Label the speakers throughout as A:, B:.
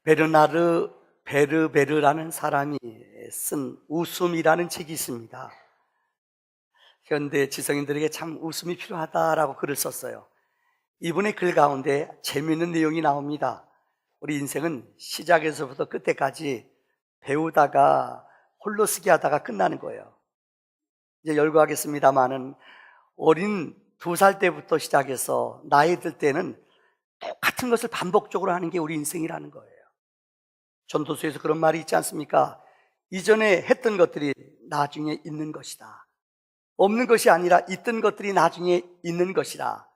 A: 베르나르 베르베르라는 사람이 쓴 웃음이라는 책이 있습니다. 현대 지성인들에게 참 웃음이 필요하다라고 글을 썼어요. 이분의 글 가운데 재미있는 내용이 나옵니다. 우리 인생은 시작에서부터 끝에까지 배우다가 홀로 쓰기 하다가 끝나는 거예요. 이제 열거하겠습니다만은 어린 2살 때부터 시작해서 나이 들 때는 똑같은 것을 반복적으로 하는 게 우리 인생이라는 거예요. 전도서에서 그런 말이 있지 않습니까? 이전에 했던 것들이 나중에 있는 것이다. 없는 것이 아니라 있던 것들이 나중에 있는 것이다.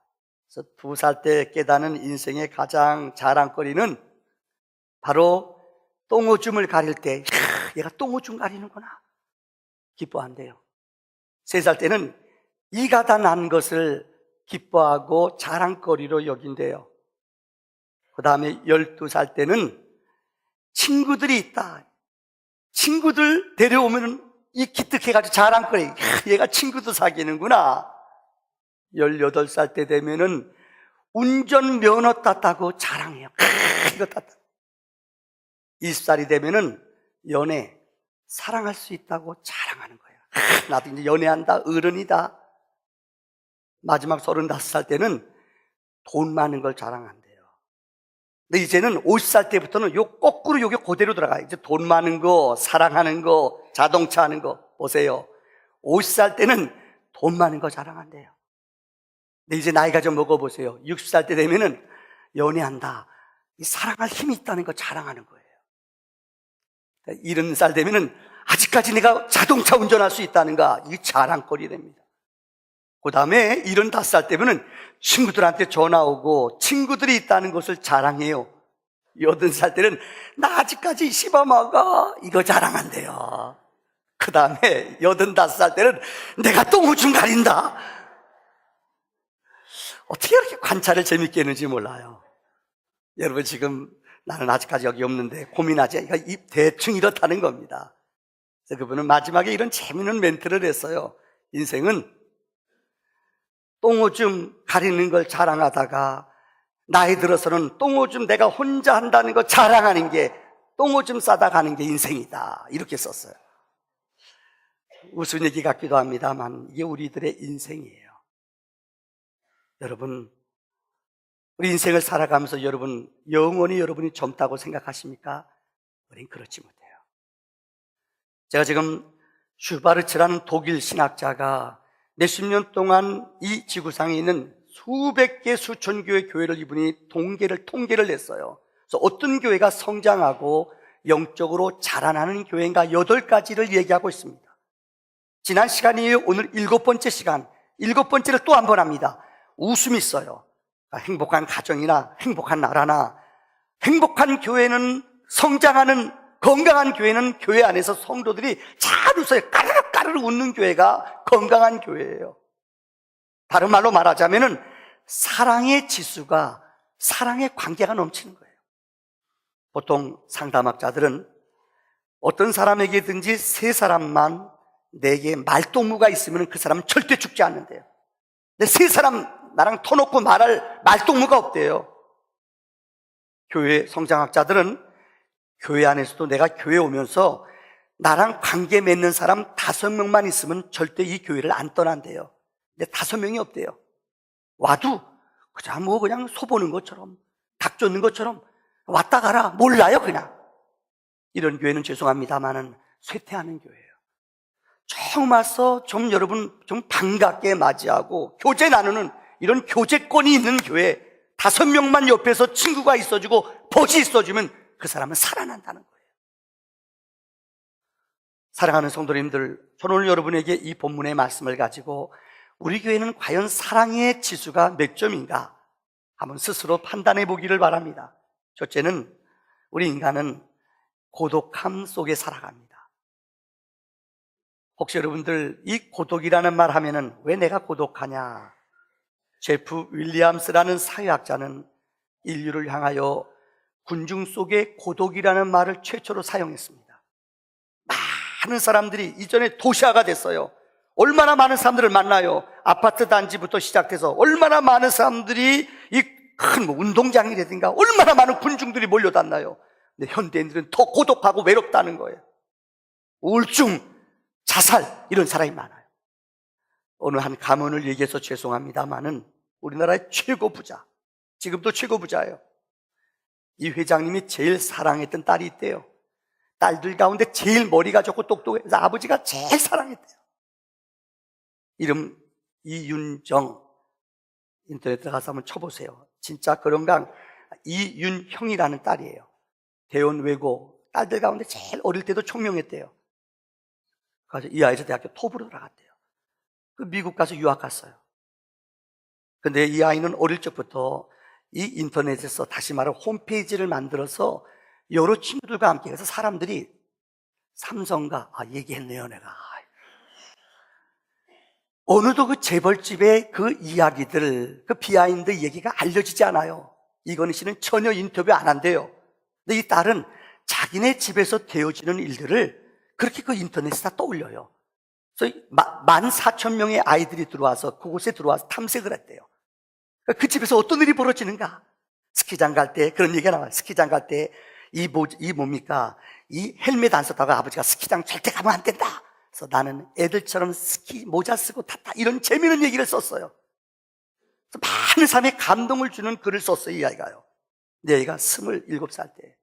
A: 그래서 2살 때 깨닫는 인생의 가장 자랑거리는 바로 똥오줌을 가릴 때 얘가 똥오줌 가리는구나 기뻐한대요. 3살 때는 이가 다 난 것을 기뻐하고 자랑거리로 여긴대요. 그 다음에 12살 때는 친구들이 있다. 친구들 데려오면 이 기특해가지고 자랑거리. 얘가 친구도 사귀는구나. 18살 때 되면은 운전면허 땄다고 자랑해요. 이거 땄다. 20살이 되면은 연애, 사랑할 수 있다고 자랑하는 거예요. 나도 이제 연애한다, 어른이다. 마지막 35살 때는 돈 많은 걸 자랑한대요. 근데 이제는 50살 때부터는 요 거꾸로 요게 그대로 들어가요. 이제 돈 많은 거, 사랑하는 거, 자동차 하는 거. 보세요. 50살 때는 돈 많은 거 자랑한대요. 근데 이제 나이가 좀 먹어보세요. 60살 때 되면은 연애한다. 이 사랑할 힘이 있다는 거 자랑하는 거예요. 70살 되면은 아직까지 내가 자동차 운전할 수 있다는가. 이게 자랑거리 됩니다. 그 다음에 75살 때면은 친구들한테 전화 오고 친구들이 있다는 것을 자랑해요. 80살 때는 나 아직까지 씹어먹어. 이거 자랑한대요. 그 다음에 85살 때는 내가 똥오줌 가린다. 어떻게 이렇게 관찰을 재밌게 했는지 몰라요. 여러분 지금 나는 아직까지 여기 없는데 고민하지. 그러니까 대충 이렇다는 겁니다. 그래서 그분은 마지막에 이런 재미있는 멘트를 했어요. 인생은 똥오줌 가리는 걸 자랑하다가 나이 들어서는 똥오줌 내가 혼자 한다는 거 자랑하는 게 똥오줌 싸다 가는 게 인생이다. 이렇게 썼어요. 웃은 얘기 같기도 합니다만 이게 우리들의 인생이에요. 여러분, 우리 인생을 살아가면서 여러분 영원히 여러분이 젊다고 생각하십니까? 우린 그렇지 못해요. 제가 지금 슈바르츠라는 독일 신학자가 몇십 년 동안 이 지구상에 있는 수백 개, 수천 교회 교회를 이분이 통계를 냈어요. 그래서 어떤 교회가 성장하고 영적으로 자라나는 교회인가 8가지를 얘기하고 있습니다. 지난 시간이에요. 오늘 7번째 시간. 7번째를 또 한 번 합니다. 웃음이 있어요. 행복한 가정이나 행복한 나라나 행복한 교회는 성장하는 건강한 교회는 교회 안에서 성도들이 잘 웃어요. 까르르 웃는 교회가 건강한 교회예요. 다른 말로 말하자면은 사랑의 지수가 사랑의 관계가 넘치는 거예요. 보통 상담학자들은 어떤 사람에게든지 3사람만 내게 말동무가 있으면 그 사람은 절대 죽지 않는데요. 근데 3사람 나랑 터놓고 말할 말동무가 없대요. 교회 성장학자들은 교회 안에서도 내가 교회 오면서 나랑 관계 맺는 사람 5명만 있으면 절대 이 교회를 안 떠난대요. 근데 5명이 없대요. 와도 그냥 소 보는 것처럼 닭 쫓는 것처럼 왔다 가라 몰라요 그냥. 이런 교회는 죄송합니다만은 쇠퇴하는 교회예요. 처음 와서 좀 여러분 좀 반갑게 맞이하고 교제 나누는 이런 교제권이 있는 교회 5명만 옆에서 친구가 있어주고 벗이 있어주면 그 사람은 살아난다는 거예요. 사랑하는 성도님들, 저는 오늘 여러분에게 이 본문의 말씀을 가지고 우리 교회는 과연 사랑의 지수가 몇 점인가 한번 스스로 판단해 보기를 바랍니다. 첫째는 우리 인간은 고독함 속에 살아갑니다. 혹시 여러분들 이 고독이라는 말 하면은 왜 내가 고독하냐? 제프 윌리엄스라는 사회학자는 인류를 향하여 군중 속에 고독이라는 말을 최초로 사용했습니다. 많은 사람들이 이전에 도시화가 됐어요. 얼마나 많은 사람들을 만나요. 아파트 단지부터 시작해서 얼마나 많은 사람들이 이 큰 운동장이라든가 얼마나 많은 군중들이 몰려다나요. 근데 현대인들은 더 고독하고 외롭다는 거예요. 우울증, 자살 이런 사람이 많아요. 어느 한 가문을 얘기해서 죄송합니다만은 우리나라의 최고 부자, 지금도 최고 부자예요. 이 회장님이 제일 사랑했던 딸이 있대요. 딸들 가운데 제일 머리가 좋고 똑똑해서 아버지가 제일 사랑했대요. 이름 이윤정. 인터넷 들어가서 한번 쳐보세요. 진짜 그런가? 이윤형이라는 딸이에요. 대원 외고 딸들 가운데 제일 어릴 때도 총명했대요. 그래서 이 아이가 대학교 톱으로 들어갔대요. 그 미국 가서 유학 갔어요. 근데 이 아이는 어릴 적부터 이 인터넷에서 다시 말해 홈페이지를 만들어서 여러 친구들과 함께 해서 사람들이 삼성가, 얘기했네요, 내가. 어느도 그 재벌집의 그 이야기들, 그 비하인드 얘기가 알려지지 않아요. 이건희 씨는 전혀 인터뷰 안 한대요. 근데 이 딸은 자기네 집에서 되어지는 일들을 그렇게 그 인터넷에 다 떠올려요. 그래서 14,000명의 아이들이 들어와서 그곳에 들어와서 탐색을 했대요. 그 집에서 어떤 일이 벌어지는가? 스키장 갈 때 그런 얘기가 나와요. 스키장 갈 때 이 뭡니까? 이 헬멧 안 썼다가 아버지가 스키장 절대 가면 안 된다. 그래서 나는 애들처럼 스키 모자 쓰고 탔다. 이런 재미있는 얘기를 썼어요. 많은 사람에 감동을 주는 글을 썼어요, 이 아이가요. 내 아이가 27살 때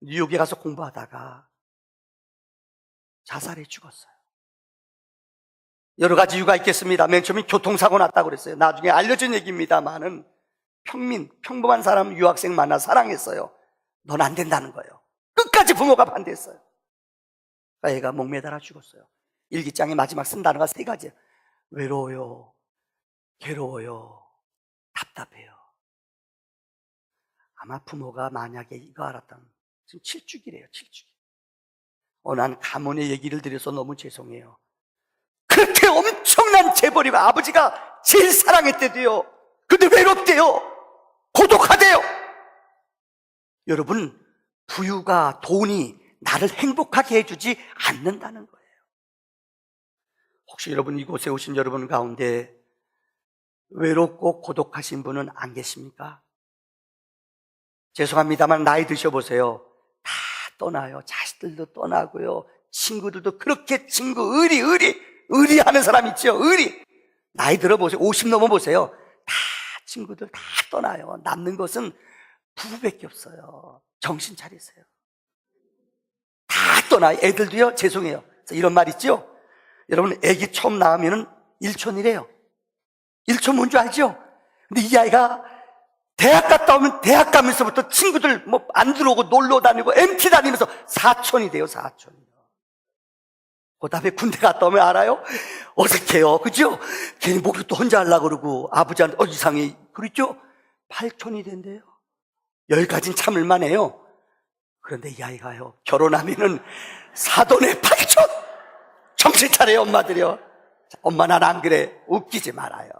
A: 뉴욕에 가서 공부하다가 자살해 죽었어요. 여러 가지 이유가 있겠습니다. 맨 처음에 교통사고 났다고 그랬어요. 나중에 알려진 얘기입니다만은 평범한 사람 유학생 만나 사랑했어요. 넌 안 된다는 거예요. 끝까지 부모가 반대했어요. 애가 목매달아 죽었어요. 일기장에 마지막 쓴 단어가 3가지예요. 외로워요, 괴로워요, 답답해요. 아마 부모가 만약에 이거 알았다면 지금 7주기래요, 7주기. 어느 한 가문의 얘기를 드려서 너무 죄송해요. 그렇게 엄청난 재벌이고 아버지가 제일 사랑했대도요. 근데 외롭대요. 고독하대요. 여러분, 부유가, 돈이 나를 행복하게 해주지 않는다는 거예요. 혹시 여러분 이곳에 오신 여러분 가운데 외롭고 고독하신 분은 안 계십니까? 죄송합니다만 나이 드셔보세요. 다 떠나요. 자식들도 떠나고요. 친구들도 그렇게 의리하는 사람 있죠. 의리. 나이 들어보세요. 50 넘어보세요. 다 친구들 다 떠나요. 남는 것은 부부밖에 없어요. 정신 차리세요. 다 떠나요. 애들도요. 죄송해요. 이런 말 있죠. 여러분 애기 처음 낳으면 일촌이래요. 일촌 뭔 줄 알죠? 근데 이 아이가 대학 갔다 오면 대학 가면서부터 친구들 안 들어오고 놀러 다니고 MT 다니면서 사촌이 돼요. 사촌. 그 다음에 군대 갔다 오면 알아요? 어색해요. 그죠? 괜히 목욕도 혼자 하려고 그러고 아버지한테 이상해. 그랬죠? 8촌이 된대요. 여기까지는 참을만 해요. 그런데 이 아이가요, 결혼하면은 사돈의 8촌! 정신 차려요, 엄마들이요. 엄마 난 안 그래. 웃기지 말아요.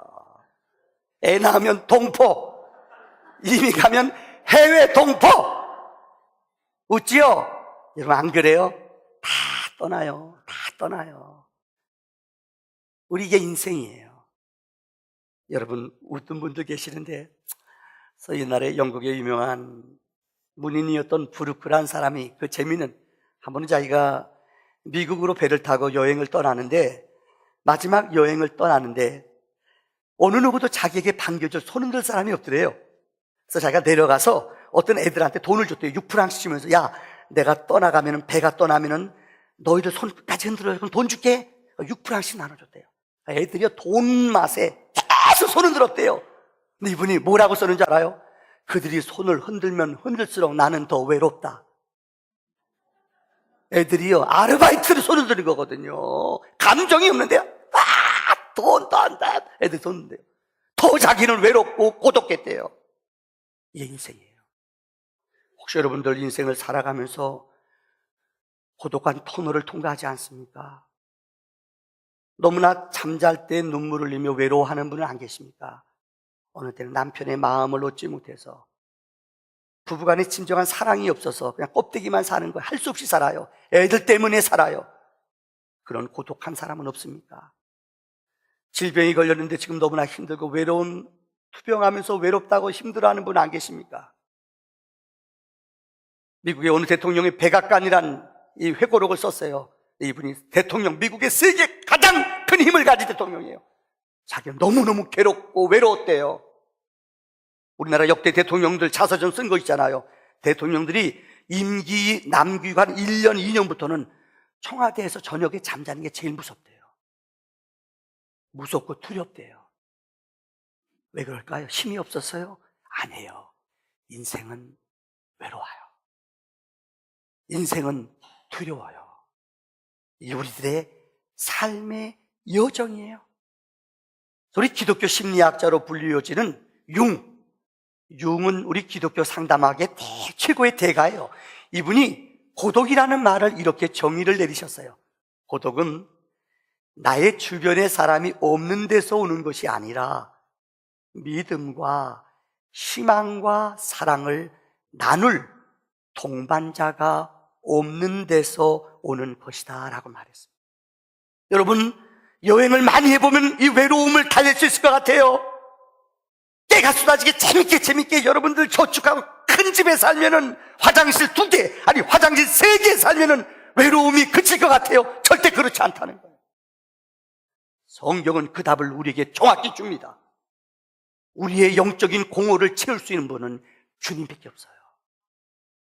A: 애 낳으면 동포. 이미 가면 해외 동포. 웃지요? 여러분 안 그래요? 다 떠나요. 다 떠나요. 우리 이게 인생이에요. 여러분 웃던 분들 계시는데 옛날에 영국의 유명한 문인이었던 부르크란 사람이 그 재미는 한 번은 자기가 미국으로 배를 타고 여행을 떠나는데 마지막 여행을 떠나는데 어느 누구도 자기에게 반겨줄 손 흔들 사람이 없더래요. 그래서 자기가 내려가서 어떤 애들한테 돈을 줬대요. 6프랑스 주면서 야 내가 떠나가면은 배가 떠나면은 너희들 손까지 흔들어 그럼 돈 줄게. 6프랑스 나눠줬대요. 애들이 돈 맛에 계속 손 흔들었대요. 근데 이분이 뭐라고 썼는지 알아요? 그들이 손을 흔들면 흔들수록 나는 더 외롭다. 애들이요 아르바이트를 손 흔드는 거거든요. 감정이 없는데요. 돈도 안 돼. 애들 손 흔들어요. 더 자기는 외롭고 고독했대요. 이게 인생이에요. 혹시 여러분들 인생을 살아가면서 고독한 터널을 통과하지 않습니까? 너무나 잠잘 때 눈물을 흘리며 외로워하는 분은 안 계십니까? 어느 때는 남편의 마음을 얻지 못해서 부부간에 진정한 사랑이 없어서 그냥 껍데기만 사는 거예요. 할 수 없이 살아요. 애들 때문에 살아요. 그런 고독한 사람은 없습니까? 질병이 걸렸는데 지금 너무나 힘들고 투병하면서 외롭다고 힘들어하는 분 안 계십니까? 미국의 어느 대통령이 백악관이란 이 회고록을 썼어요. 이분이 대통령, 미국의 세계 가장 큰 힘을 가진 대통령이에요. 자기는 너무너무 괴롭고 외로웠대요. 우리나라 역대 대통령들 자서전 쓴 거 있잖아요. 대통령들이 임기 남기고 한 1년, 2년부터는 청와대에서 저녁에 잠자는 게 제일 무섭대요. 무섭고 두렵대요. 왜 그럴까요? 힘이 없었어요? 아니에요. 인생은 외로워요. 인생은 두려워요. 이 우리들의 삶의 여정이에요. 우리 기독교 심리학자로 불리워지는 융은 우리 기독교 상담학의 최고의 대가예요. 이분이 고독이라는 말을 이렇게 정의를 내리셨어요. 고독은 나의 주변에 사람이 없는 데서 오는 것이 아니라 믿음과 희망과 사랑을 나눌 동반자가 없는 데서 오는 것이다 라고 말했습니다. 여러분, 여행을 많이 해보면 이 외로움을 달랠 수 있을 것 같아요. 때가 쏟아지게 재밌게 여러분들 저축하고 큰 집에 살면은 화장실 2개, 아니 화장실 3개 살면은 외로움이 그칠 것 같아요. 절대 그렇지 않다는 거예요. 성경은 그 답을 우리에게 정확히 줍니다. 우리의 영적인 공허를 채울 수 있는 분은 주님밖에 없어요.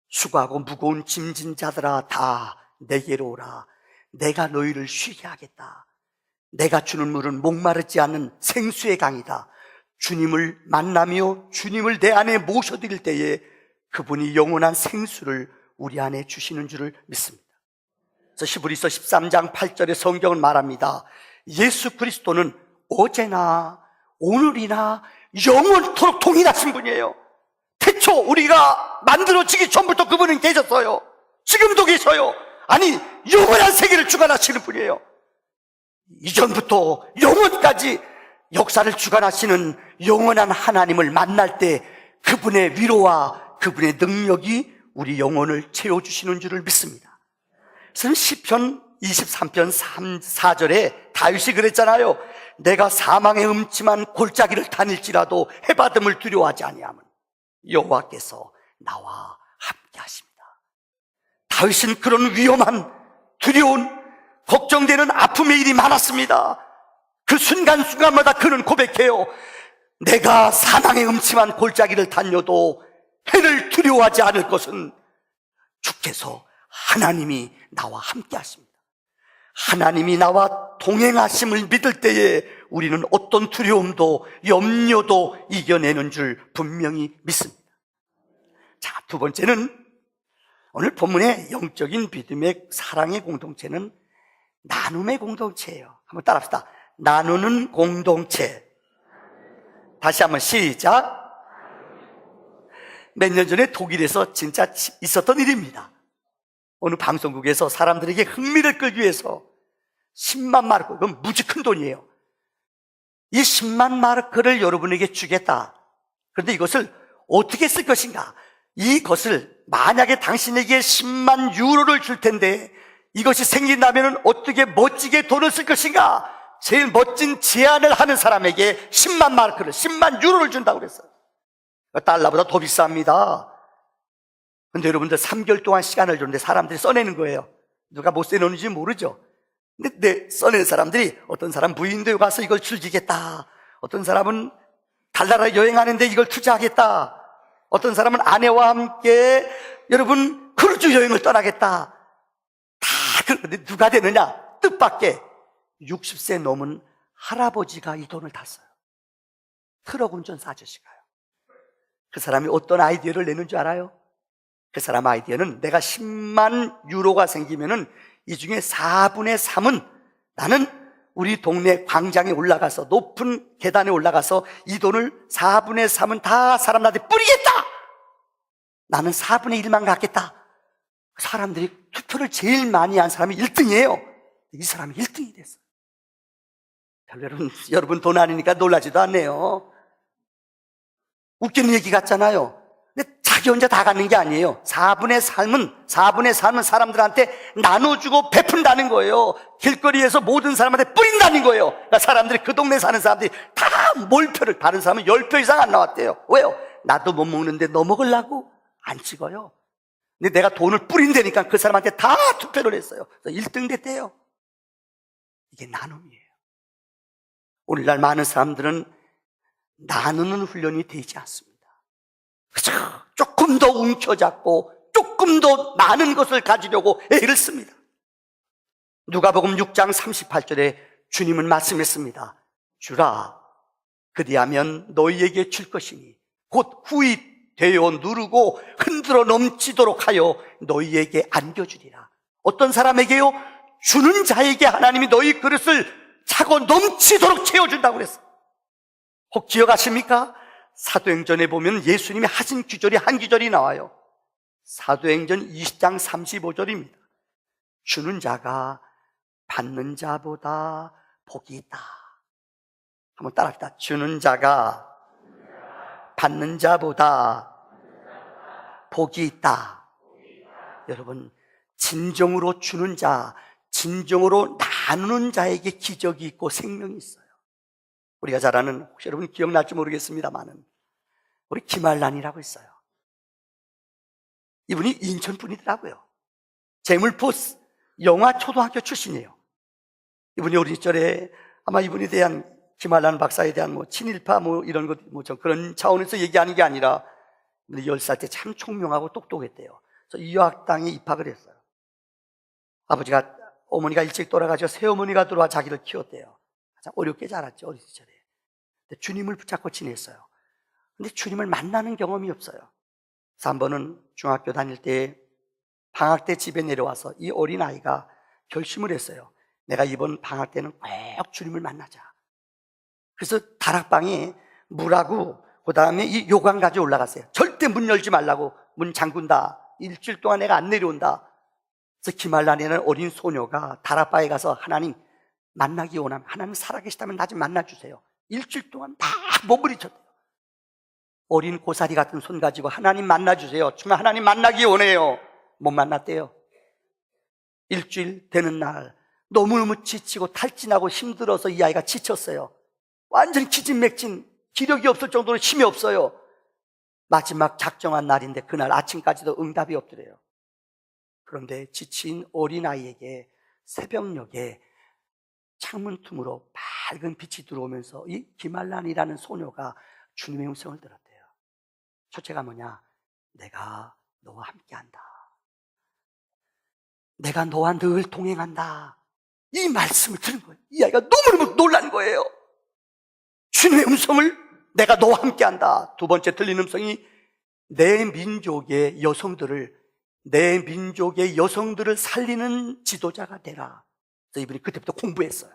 A: 수고하고 무거운 짐진 자들아 다 내게로 오라. 내가 너희를 쉬게 하겠다. 내가 주는 물은 목마르지 않는 생수의 강이다. 주님을 만나며 주님을 내 안에 모셔드릴 때에 그분이 영원한 생수를 우리 안에 주시는 줄을 믿습니다. 그래서 히브리서 13장 8절에 성경은 말합니다. 예수 그리스도는 어제나 오늘이나 영원토록 동일하신 분이에요. 태초 우리가 만들어지기 전부터 그분은 계셨어요. 지금도 계셔요. 아니 영원한 세계를 주관하시는 분이에요. 이전부터 영원까지 역사를 주관하시는 영원한 하나님을 만날 때 그분의 위로와 그분의 능력이 우리 영혼을 채워주시는 줄을 믿습니다. 그래서 시편 23편 4절에 다윗이 그랬잖아요. 내가 사망의 음침한 골짜기를 다닐지라도 해받음을 두려워하지 아니함은 여호와께서 나와 함께 하십니다. 다윗은 그런 위험한 두려운 걱정되는 아픔의 일이 많았습니다. 그 순간순간마다 그는 고백해요. 내가 사망의 음침한 골짜기를 다녀도 해를 두려워하지 않을 것은 주께서 하나님이 나와 함께 하십니다. 하나님이 나와 동행하심을 믿을 때에 우리는 어떤 두려움도 염려도 이겨내는 줄 분명히 믿습니다. 자, 두 번째는 오늘 본문의 영적인 믿음의 사랑의 공동체는 나눔의 공동체예요. 한번 따라합시다. 나누는 공동체. 다시 한번 시작. 몇 년 전에 독일에서 진짜 있었던 일입니다. 어느 방송국에서 사람들에게 흥미를 끌기 위해서 10만 마르크, 그건 무지 큰 돈이에요. 이 10만 마르크를 여러분에게 주겠다. 그런데 이것을 어떻게 쓸 것인가? 이것을 만약에 당신에게 10만 유로를 줄 텐데 이것이 생긴다면 어떻게 멋지게 돈을 쓸 것인가? 제일 멋진 제안을 하는 사람에게 10만 마르크를, 10만 유로를 준다고 그랬어요. 달러보다 더 비쌉니다. 근데 여러분들 3개월 동안 시간을 줬는데 사람들이 써내는 거예요. 누가 못 써내는지 모르죠. 근데 써내는 사람들이 어떤 사람 무인도에 가서 이걸 즐기겠다. 어떤 사람은 달나라 여행하는데 이걸 투자하겠다. 어떤 사람은 아내와 함께 여러분 크루즈 여행을 떠나겠다. 다 그런데 누가 되느냐? 뜻밖의 60세 넘은 할아버지가 이 돈을 다 써요. 트럭 운전사 아저씨가요. 그 사람이 어떤 아이디어를 내는 줄 알아요? 그 사람 아이디어는 내가 10만 유로가 생기면은 이 중에 4분의 3은 나는 우리 동네 광장에 올라가서 높은 계단에 올라가서 이 돈을 4분의 3은 다 사람들한테 뿌리겠다. 나는 4분의 1만 갖겠다. 사람들이 투표를 제일 많이 한 사람이 1등이에요. 이 사람이 1등이 됐어요. 여러분 돈 아니니까 놀라지도 않네요. 웃기는 얘기 같잖아요. 근데 자기 혼자 다 갖는 게 아니에요. 4분의 3은 사람들한테 나눠주고 베푼다는 거예요. 길거리에서 모든 사람한테 뿌린다는 거예요. 그러니까 사람들이 그 동네 사는 사람들이 다 몰표를, 다른 사람은 10표 이상 안 나왔대요. 왜요? 나도 못 먹는데 너 먹으려고? 안 찍어요. 근데 내가 돈을 뿌린다니까 그 사람한테 다 투표를 했어요. 그래서 1등 됐대요. 이게 나눔이에요. 오늘날 많은 사람들은 나누는 훈련이 되지 않습니다. 그래서 조금 더 움켜잡고 조금 더 많은 것을 가지려고 애를 씁니다. 누가복음 6장 38절에 주님은 말씀했습니다. 주라, 그리하면 너희에게 줄 것이니 곧 후입되어 누르고 흔들어 넘치도록 하여 너희에게 안겨주리라. 어떤 사람에게요? 주는 자에게 하나님이 너희 그릇을 차고 넘치도록 채워준다고 그랬어요. 혹 기억하십니까? 사도행전에 보면 예수님이 하신 기절이 한 기절이 나와요. 사도행전 20장 35절입니다. 주는 자가 받는 자보다 복이 있다. 한번 따라합시다. 주는 자가 받는 자보다 복이 있다. 여러분, 진정으로 주는 자, 진정으로 나누는 자에게 기적이 있고 생명이 있어요. 우리가 잘 아는, 혹시 여러분 기억날지 모르겠습니다만은 우리 김알란이라고 있어요. 이분이 인천 분이더라고요. 재물포 영화 초등학교 출신이에요. 이분이 어린 시절에 아마 이분에 대한 김알란 박사에 대한 친일파 이런 것 그런 차원에서 얘기하는 게 아니라 10살 때 참 총명하고 똑똑했대요. 그래서 유학당에 입학을 했어요. 어머니가 일찍 돌아가셔 새어머니가 들어와 자기를 키웠대요. 가장 어렵게 자랐죠, 어린 시절에. 근데 주님을 붙잡고 지냈어요. 근데 주님을 만나는 경험이 없어요. 그래서 한 번은 중학교 다닐 때 방학 때 집에 내려와서 이 어린아이가 결심을 했어요. 내가 이번 방학 때는 꼭 주님을 만나자. 그래서 다락방에 물하고 그 다음에 이 요강 가지고 올라갔어요. 절대 문 열지 말라고, 문 잠근다. 일주일 동안 내가 안 내려온다. 그래서 김알란이라는 어린 소녀가 다락방에 가서 하나님 만나기 원하면, 하나님 살아계시다면 나 좀 만나주세요. 일주일 동안 다 몸부림쳤대요. 어린 고사리 같은 손 가지고 하나님 만나주세요. 정말 하나님 만나기 원해요. 못 만났대요. 일주일 되는 날 너무너무 지치고 탈진하고 힘들어서 이 아이가 지쳤어요. 완전히 기진맥진, 기력이 없을 정도로 힘이 없어요. 마지막 작정한 날인데 그날 아침까지도 응답이 없더래요. 그런데 지친 어린아이에게 새벽녘에 창문 틈으로 밝은 빛이 들어오면서 이 김알란이라는 소녀가 주님의 음성을 들었대요. 첫째가 뭐냐? 내가 너와 함께한다. 내가 너와 늘 동행한다. 이 말씀을 들은 거예요. 이 아이가 너무너무 놀란 거예요. 주님의 음성을, 내가 너와 함께한다. 두 번째 들린 음성이 내 민족의 여성들을 살리는 지도자가 되라. 그래서 이분이 그때부터 공부했어요.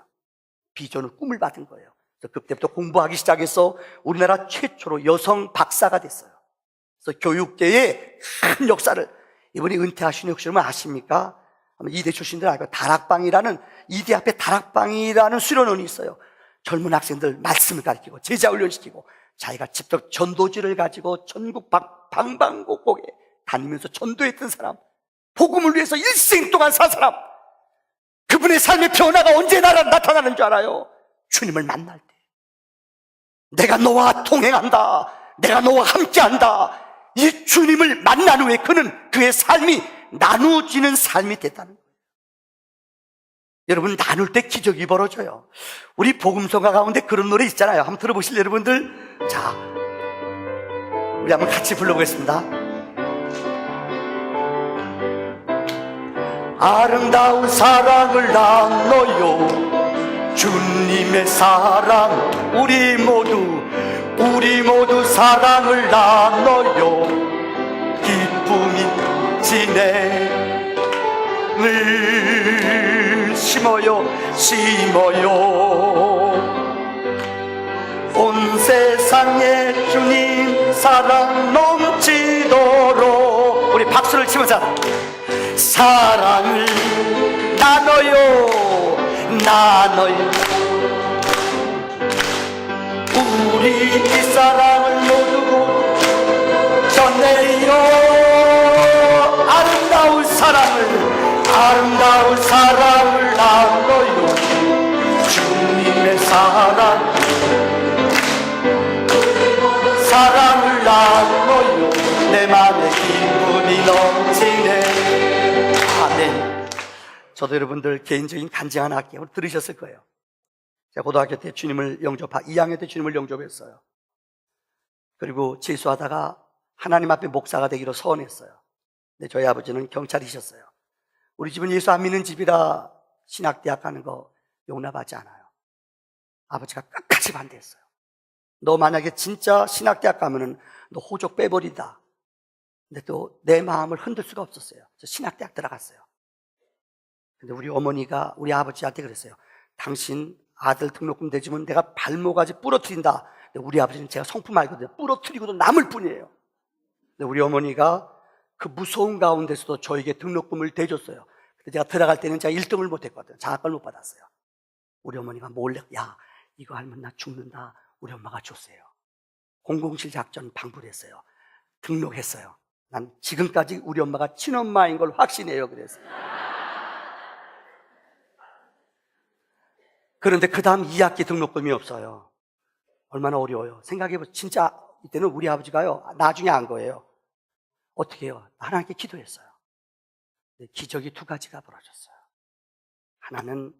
A: 비전을, 꿈을 받은 거예요. 그래서 그때부터 공부하기 시작해서 우리나라 최초로 여성 박사가 됐어요. 그래서 교육계의 큰 역사를, 이분이 은퇴하신 혹시 여러분 아십니까? 이대 출신들 알고, 다락방이라는, 이대 앞에 다락방이라는 수련원이 있어요. 젊은 학생들 말씀을 가르치고 제자 훈련시키고 자기가 직접 전도지를 가지고 전국 방방곡곡에 다니면서 전도했던 사람, 복음을 위해서 일생 동안 산 사람, 그분의 삶의 변화가 언제 나타나는 줄 알아요? 주님을 만날 때. 내가 너와 동행한다, 내가 너와 함께한다. 이 주님을 만난 후에 그의 삶이 나누어지는 삶이 됐다는 거예요. 여러분, 나눌 때 기적이 벌어져요. 우리 복음성가 가운데 그런 노래 있잖아요. 한번 들어보실래요, 여러분들? 자, 우리 한번 같이 불러보겠습니다. 아름다운 사랑을 나눠요. 주님의 사랑, 우리 모두 사랑을 나눠요. 기쁨이 진행을 심어요. 온 세상에 주님 사랑 넘치도록 우리 박수를 치면서 사랑을 나눠요. 우리 이 사랑을 모두 전해요. 아름다운 사랑을 나눠요. 주님의 사랑을 나눠요. 내 맘에 기쁨이 넘치네. 저도 여러분들 개인적인 간증 하나 할게요. 들으셨을 거예요. 제가 고등학교 때 주님을 2학년 때 주님을 영접했어요. 그리고 재수하다가 하나님 앞에 목사가 되기로 서원했어요. 근데 저희 아버지는 경찰이셨어요. 우리 집은 예수 안 믿는 집이라 신학대학 가는 거 용납하지 않아요. 아버지가 끝까지 반대했어요. 너 만약에 진짜 신학대학 가면은 너 호적 빼버린다. 근데 또 내 마음을 흔들 수가 없었어요. 저 신학대학 들어갔어요. 근데 우리 어머니가 우리 아버지한테 그랬어요. 당신 아들 등록금 대주면 내가 발모가지 부러뜨린다. 근데 우리 아버지는 제가 성품 알거든요. 부러뜨리고도 남을 뿐이에요. 근데 우리 어머니가 그 무서운 가운데서도 저에게 등록금을 대줬어요. 근데 제가 들어갈 때는 제가 1등을 못했거든요. 장학금을 못 받았어요. 우리 어머니가 몰래 야 이거 알면 나 죽는다. 우리 엄마가 줬어요. 007 작전 방불 했어요. 등록했어요. 난 지금까지 우리 엄마가 친엄마인 걸 확신해요. 그랬어요. 그런데 그 다음 2학기 등록금이 없어요. 얼마나 어려워요. 생각해보세요. 진짜 이때는 우리 아버지가요 나중에 안 거예요. 어떻게 해요? 하나님께 기도했어요. 기적이 2가지가 벌어졌어요. 하나는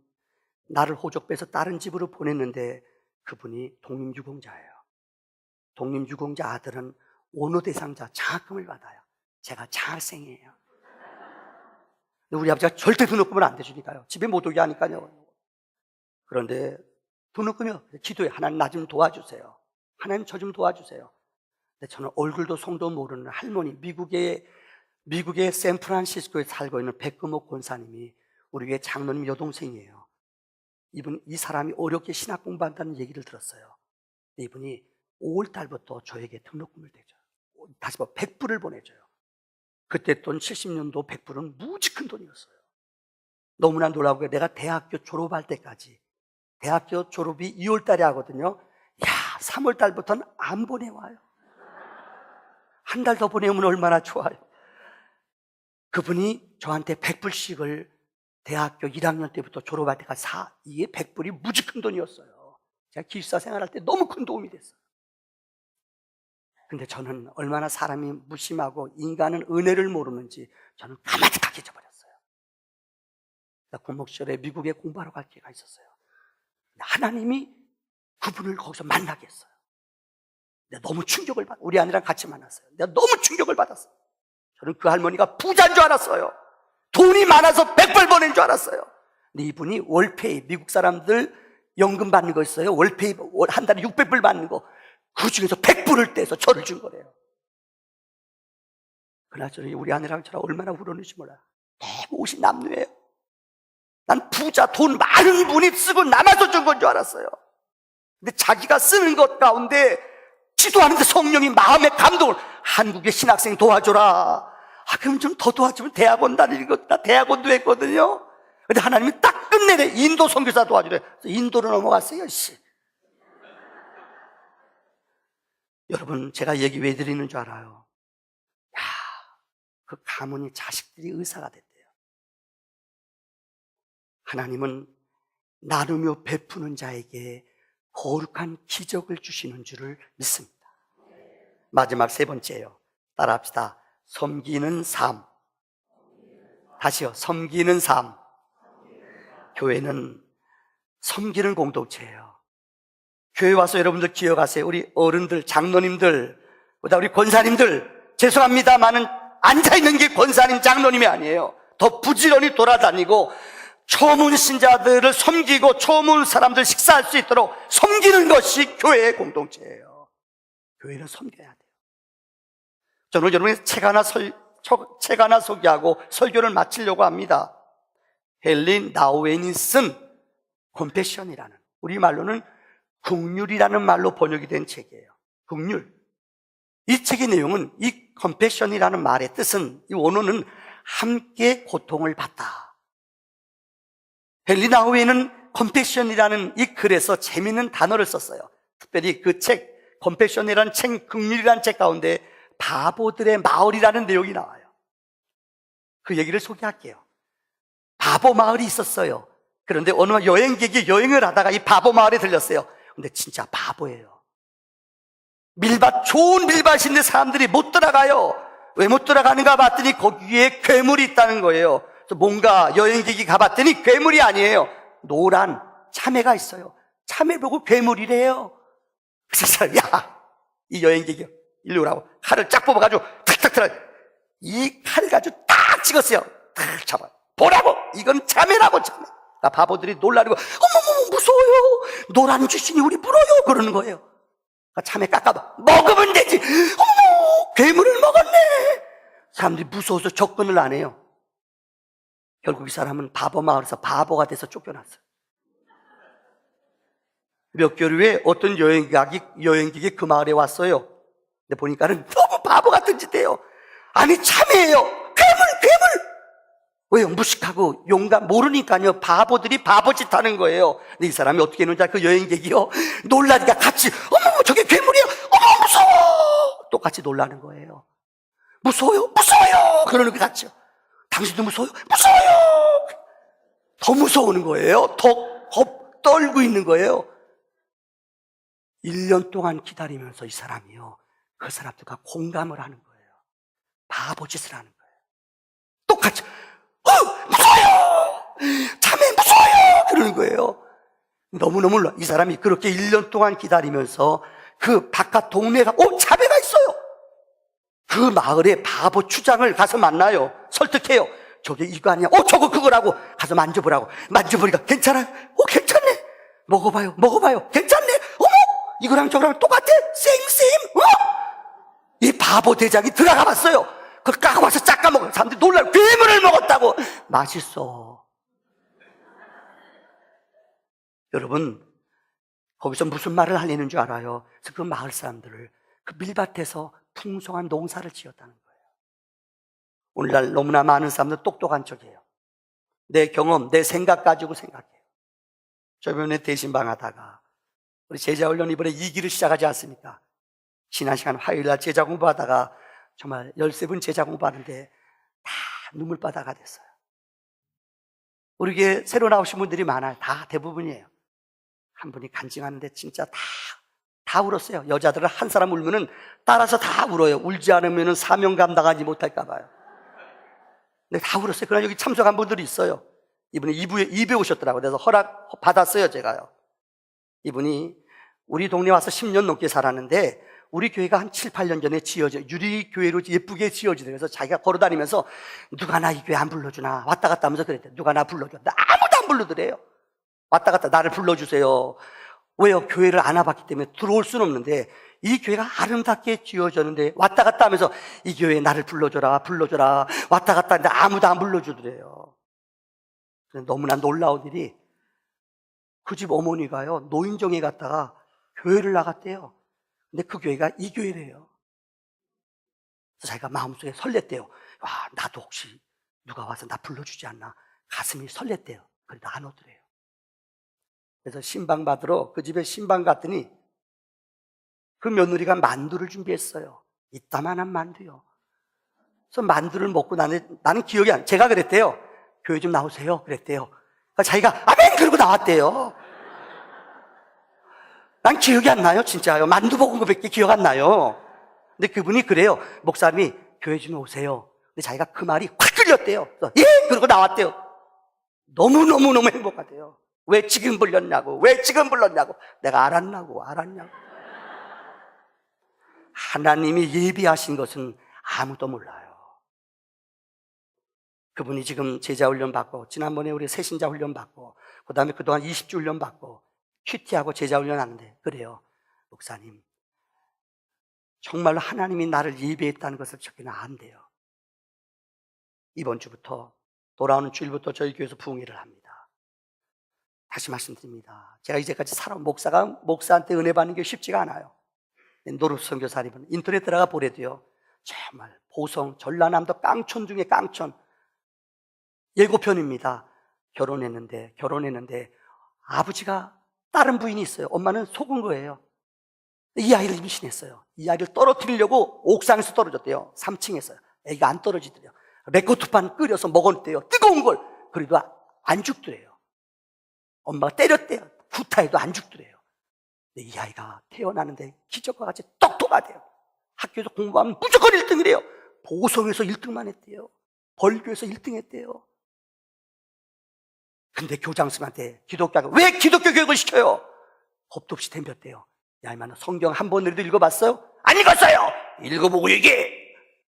A: 나를 호적 빼서 다른 집으로 보냈는데 그분이 독립유공자예요. 독립유공자 아들은 원호대상자 장학금을 받아요. 제가 장학생이에요. 우리 아버지가 절대 등록금을 안 대주니까요. 집에 못 오게 하니까요. 그런데 등록금이요. 기도해. 하나님 나 좀 도와주세요. 하나님 저 좀 도와주세요. 근데 저는 얼굴도 성도 모르는 할머니, 미국의 샌프란시스코에 살고 있는 백금옥 권사님이 우리 교회 장로님 여동생이에요. 이 사람이 어렵게 신학 공부한다는 얘기를 들었어요. 이분이 5월달부터 저에게 등록금을 대줘요. 다시 100불을 보내줘요. 그때 돈 70년도 100불은 무지 큰 돈이었어요. 너무나 놀라운 게 내가 대학교 졸업할 때까지 대학교 졸업이 2월달에 하거든요. 야, 3월달부터는 안 보내와요. 한 달 더 보내면 얼마나 좋아요. 그분이 저한테 100불씩을 대학교 1학년 때부터 졸업할 때까지 이게 100불이 무지 큰 돈이었어요. 제가 기숙사 생활할 때 너무 큰 도움이 됐어요. 근데 저는 얼마나 사람이 무심하고 인간은 은혜를 모르는지 저는 까마득하게 잊어버렸어요. 공복 시절에 미국에 공부하러 갈 기회가 있었어요. 하나님이 그분을 거기서 만나게 했어요. 내가 너무 충격을 받았어요. 우리 아내랑 같이 만났어요. 내가 너무 충격을 받았어요. 저는 그 할머니가 부자인 줄 알았어요. 돈이 많아서 100불 보낸 줄 알았어요. 근데 이분이 월페이, 미국 사람들 연금 받는 거 있어요. 월페이, 한 달에 600불 받는 거. 그 중에서 100불을 떼서 저를 준 거래요. 그나저나 우리 아내랑 저랑 얼마나 울었는지 몰라요. 대부 옷이 남루예요. 난 부자, 돈 많은 분이 쓰고 남아서 준 건 줄 알았어요. 근데 자기가 쓰는 것 가운데 기도하는데 성령이 마음의 감동을 한국의 신학생 도와줘라. 그럼 좀 더 도와주면 대학원 다니는 거다. 대학원도 했거든요. 근데 하나님이 딱 끝내래. 인도 선교사 도와주래. 인도로 넘어갔어요. 여러분, 제가 얘기 왜 드리는 줄 알아요? 그 가문이 자식들이 의사가 됐대요. 하나님은 나누며 베푸는 자에게 거룩한 기적을 주시는 줄을 믿습니다. 마지막 3번째예요. 따라합시다. 섬기는 삶. 다시요. 섬기는 삶. 교회는 섬기는 공동체예요. 교회 와서 여러분들 기억하세요. 우리 어른들, 장로님들, 보다 우리 권사님들, 죄송합니다만은 앉아있는 게 권사님, 장로님이 아니에요. 더 부지런히 돌아다니고 처음 신자들을 섬기고 처음 온 사람들 식사할 수 있도록 섬기는 것이 교회의 공동체예요. 교회는 섬겨야 돼요. 저는 여러분의 책 하나 소개하고 설교를 마치려고 합니다. 헬린 나우엔이 쓴 컴패션이라는, 우리말로는 긍휼이라는 말로 번역이 된 책이에요. 긍휼. 이 책의 내용은, 이 컴패션이라는 말의 뜻은, 이 원어는 함께 고통을 받다. 헨리 나우엔은 컴패션이라는 이 글에서 재미있는 단어를 썼어요. 특별히 그 책, 컴패션이라는 책, 긍휼이라는 책 가운데 바보들의 마을이라는 내용이 나와요. 그 얘기를 소개할게요. 바보 마을이 있었어요. 그런데 어느 여행객이 여행을 하다가 이 바보 마을에 들렸어요. 근데 진짜 바보예요. 좋은 밀밭인데 사람들이 못 들어가요. 왜 못 들어가는가 봤더니 거기에 괴물이 있다는 거예요. 또 뭔가 여행객이 가봤더니 괴물이 아니에요. 노란 참외가 있어요. 참외 보고 괴물이래요. 그래서 야, 이 여행객이 일로 오라고 칼을 쫙 뽑아가지고 탁탁 들어. 이 칼 가지고 딱 찍었어요. 탁 잡아. 보라고! 이건 참외라고, 참외. 바보들이 놀라고, 어머머, 무서워요. 노란 귀신이 우리 물어요. 그러는 거예요. 참외 깎아봐. 먹으면 되지. 어머, 괴물을 먹었네. 사람들이 무서워서 접근을 안 해요. 결국 이 사람은 바보 마을에서 바보가 돼서 쫓겨났어요. 몇 개월 후에 어떤 여행객이 그 마을에 왔어요. 근데 보니까는 너무 바보 같은 짓 해요. 아니, 참외예요. 괴물! 왜요? 무식하고 용감, 모르니까요. 바보들이 바보짓 하는 거예요. 근데 이 사람이 어떻게 했는지 그 여행객이요. 놀라니까 같이, 어머, 저게 괴물이야. 어머, 무서워. 똑같이 놀라는 거예요. 무서워요. 그러는 것 같죠. 당신도 무서워요. 무서워요. 더 무서우는 거예요. 더 겁 떨고 있는 거예요. 1년 동안 기다리면서 이 사람이요. 그 사람들과 공감을 하는 거예요. 바보짓을 하는 거예요. 똑같이, 무서워요! 참외 무서워요! 그러는 거예요. 너무너무 놀라. 이 사람이 그렇게 1년 동안 기다리면서 그 바깥 동네가, 참외가 있어요! 그 마을에 바보 추장을 가서 만나요. 설득해요. 저게 이거 아니야. 저거 그거라고. 가서 만져보라고. 만져보니까 괜찮아요. 괜찮네. 먹어봐요. 괜찮네. 어머! 이거랑 저거랑 똑같아. 쌤. 이 바보 대장이 들어가 봤어요. 그걸 까고 와서 쫙 까먹어요. 사람들이 놀라요. 괴물을 먹었다고. 맛있어. 여러분, 거기서 무슨 말을 하려는 줄 알아요? 그래서 그 마을 사람들을 그 밀밭에서 풍성한 농사를 지었다는 거예요. 오늘날 너무나 많은 사람들 똑똑한 척이에요. 내 경험, 내 생각 가지고 생각해요. 저번에 대신방하다가 우리 제자훈련 이번에 2기를 시작하지 않습니까? 지난 시간 화요일날 제자 공부하다가 정말 13분 제자 공부하는데 다 눈물바다가 됐어요. 우리 교회 새로 나오신 분들이 많아요. 다 대부분이에요. 한 분이 간증하는데 진짜 다 울었어요. 여자들은 한 사람 울면은 따라서 다 울어요. 울지 않으면은 사명 감당하지 못할까 봐요. 근데 다 울었어요. 그러나 여기 참석한 분들이 있어요. 이분이 2부에 오셨더라고요. 그래서 허락 받았어요, 제가요. 이분이 우리 동네 와서 10년 넘게 살았는데 우리 교회가 한 7, 8년 전에 유리교회로 예쁘게 지어지더래요. 그래서 자기가 걸어다니면서 누가 나 이 교회 안 불러주나 왔다 갔다 하면서 그랬대요. 누가 나 불러줘. 나 아무도 안 불러드래요. 왔다 갔다 나를 불러주세요. 왜요? 교회를 안 와봤기 때문에 들어올 수는 없는데 이 교회가 아름답게 지어졌는데 왔다 갔다 하면서 이 교회에 나를 불러줘라 왔다 갔다 하는데 아무도 안 불러주더래요. 너무나 놀라운 일이 그 집 어머니가요, 노인정에 갔다가 교회를 나갔대요. 근데 그 교회가 이 교회래요. 그래서 자기가 마음속에 설렜대요. 와, 나도 혹시 누가 와서 나 불러주지 않나 가슴이 설렜대요. 그래도 안 오더래요. 그래서 신방 받으러 그 집에 신방 갔더니 그 며느리가 만두를 준비했어요. 이따만한 만두요. 그래서 만두를 먹고 나는 기억이 안, 제가 그랬대요. 교회 좀 나오세요. 그랬대요. 그러니까 자기가 아멘! 그러고 나왔대요. 난 기억이 안 나요, 진짜요. 만두 먹은 거밖에 기억 안 나요. 근데 그분이 그래요. 목사님이 교회 좀 오세요. 근데 자기가 그 말이 확 끌렸대요. 그래서 예! 그러고 나왔대요. 너무너무 행복하대요. 왜 지금 불렀냐고. 내가 알았냐고. 하나님이 예비하신 것은 아무도 몰라요. 그분이 지금 제자 훈련 받고, 지난번에 우리 새신자 훈련 받고, 그 다음에 그동안 20주 훈련 받고, 큐티하고 제자 훈련 하는데, 그래요. 목사님, 정말로 하나님이 나를 예비했다는 것을 저기는 안 돼요. 이번 주부터, 돌아오는 주일부터 저희 교회에서 부흥회를 합니다. 다시 말씀드립니다. 제가 이제까지 살아온 목사한테 은혜 받는 게 쉽지가 않아요. 노릇 선교사님은 인터넷 들어가 보래도요, 정말 보성, 전라남도 깡촌 중에 깡촌, 예고편입니다. 결혼했는데 아버지가 다른 부인이 있어요. 엄마는 속은 거예요. 이 아이를 임신했어요. 이 아이를 떨어뜨리려고 옥상에서 떨어졌대요. 3층에서요. 애가 안 떨어지더래요. 맥코투판 끓여서 먹었대요. 뜨거운 걸. 그래도 안 죽더래요. 엄마가 때렸대요. 구타해도 안 죽더래요. 근데 이 아이가 태어나는데 기적과 같이 똑똑하대요. 학교에서 공부하면 무조건 1등을 해요. 보성에서 1등만 했대요. 벌교에서 1등 했대요. 근데 교장 선생님한테 기독교가 왜 기독교 교육을 시켜요? 겁도 없이 덤볐대요. 야, 이만 성경 한 번이라도 읽어봤어요? 안 읽었어요! 읽어보고 얘기해!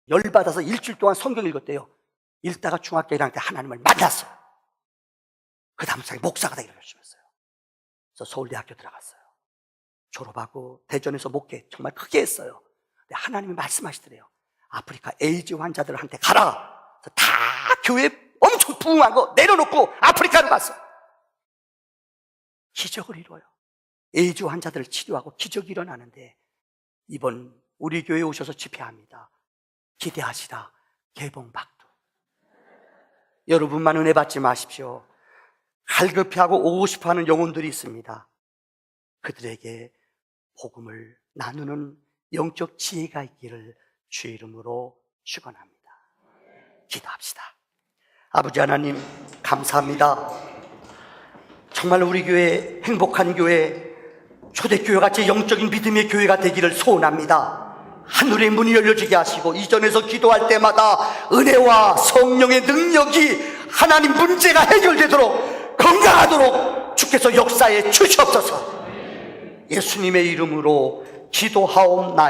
A: 열받아서 일주일 동안 성경 읽었대요. 읽다가 중학교 1학년 때 하나님을 만났어요. 그 다음 생에 목사가 되기로 결심했어요. 그래서 서울대학교 들어갔어요. 졸업하고 대전에서 목회 정말 크게 했어요. 근데 하나님이 말씀하시더래요. 아프리카 에이즈 환자들한테 가라. 그래서 다 교회 엄청 부흥한 거 내려놓고 아프리카로 갔어. 기적을 이루어요. 에이즈 환자들을 치료하고 기적이 일어나는데 이번 우리 교회에 오셔서 집회합니다. 기대하시라. 개봉박두. 여러분만 은혜 받지 마십시오. 갈급해하고 오고 싶어하는 영혼들이 있습니다. 그들에게 복음을 나누는 영적 지혜가 있기를 주의 이름으로 축원합니다. 기도합시다. 아버지 하나님 감사합니다. 정말 우리 교회 행복한 교회, 초대교회같이 영적인 믿음의 교회가 되기를 소원합니다. 하늘의 문이 열려지게 하시고 이전에서 기도할 때마다 은혜와 성령의 능력이 하나님 문제가 해결되도록 건강하도록 주께서 역사에 주시옵소서. 예수님의 이름으로 기도하옵나이다.